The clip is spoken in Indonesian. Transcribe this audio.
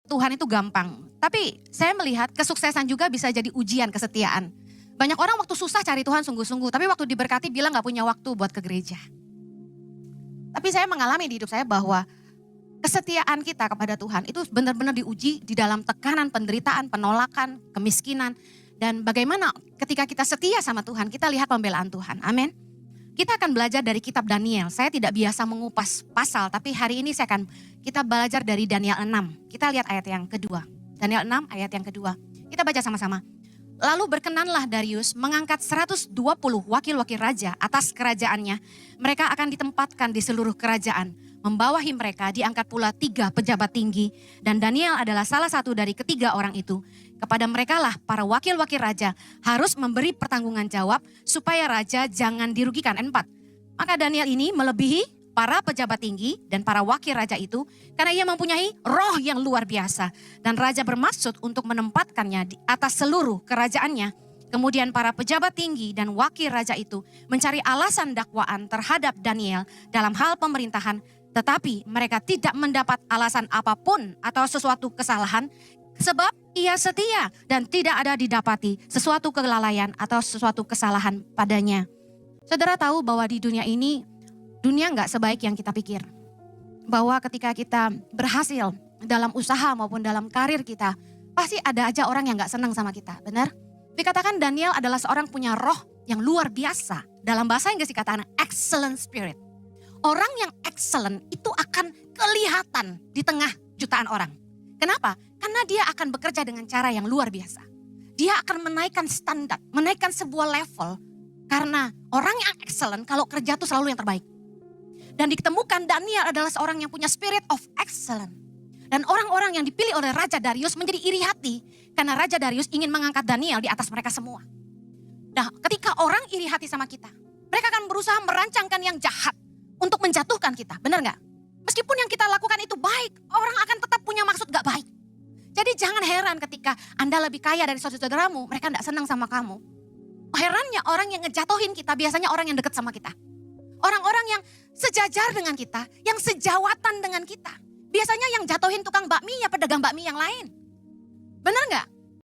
Tuhan itu gampang. Tapi saya melihat kesuksesan juga bisa jadi ujian kesetiaan. Banyak orang waktu susah cari Tuhan sungguh-sungguh, tapi waktu diberkati bilang gak punya waktu buat ke gereja. Tapi saya mengalami di hidup saya bahwa kesetiaan kita kepada Tuhan itu benar-benar diuji di dalam tekanan, penderitaan, penolakan, kemiskinan. Dan bagaimana ketika kita setia sama Tuhan, kita lihat pembelaan Tuhan. Amin. Kita akan belajar dari kitab Daniel. Saya tidak biasa mengupas pasal, tapi hari ini kita belajar dari Daniel 6. Kita lihat ayat yang kedua. Daniel 6 ayat yang kedua. Kita baca sama-sama. Lalu berkenanlah Darius mengangkat 120 wakil-wakil raja atas kerajaannya. Mereka akan ditempatkan di seluruh kerajaan. Membawahi mereka diangkat pula 3 pejabat tinggi. Dan Daniel adalah salah satu dari ketiga orang itu. Kepada mereka lah para wakil-wakil raja harus memberi pertanggungan jawab supaya raja jangan dirugikan. 4. Maka Daniel ini melebihi para pejabat tinggi dan para wakil raja itu karena ia mempunyai roh yang luar biasa. Dan raja bermaksud untuk menempatkannya di atas seluruh kerajaannya. Kemudian para pejabat tinggi dan wakil raja itu mencari alasan dakwaan terhadap Daniel dalam hal pemerintahan. Tetapi mereka tidak mendapat alasan apapun atau sesuatu kesalahan. Sebab ia setia dan tidak ada didapati sesuatu kelalaian atau sesuatu kesalahan padanya. Saudara tahu bahwa di dunia ini, dunia gak sebaik yang kita pikir. Bahwa ketika kita berhasil dalam usaha maupun dalam karir kita, pasti ada aja orang yang gak senang sama kita, benar? Dikatakan Daniel adalah seorang punya roh yang luar biasa. Dalam bahasa Inggris dikatakan excellent spirit. Orang yang excellent itu akan kelihatan di tengah jutaan orang. Kenapa? Karena dia akan bekerja dengan cara yang luar biasa. Dia akan menaikkan standar, menaikkan sebuah level. Karena orang yang excellent kalau kerja itu selalu yang terbaik. Dan ditemukan Daniel adalah seorang yang punya spirit of excellence. Dan orang-orang yang dipilih oleh Raja Darius menjadi iri hati. Karena Raja Darius ingin mengangkat Daniel di atas mereka semua. Nah, ketika orang iri hati sama kita, mereka akan berusaha merancangkan yang jahat untuk menjatuhkan kita, benar gak? Meskipun yang kita lakukan itu baik, orang akan tetap punya maksud gak baik. Jadi jangan heran ketika Anda lebih kaya dari saudara-saudaramu, mereka gak senang sama kamu. Herannya orang yang ngejatuhin kita biasanya orang yang dekat sama kita. Orang-orang yang sejajar dengan kita, yang sejawatan dengan kita. Biasanya yang jatuhin tukang bakmi ya pedagang bakmi yang lain. Benar gak?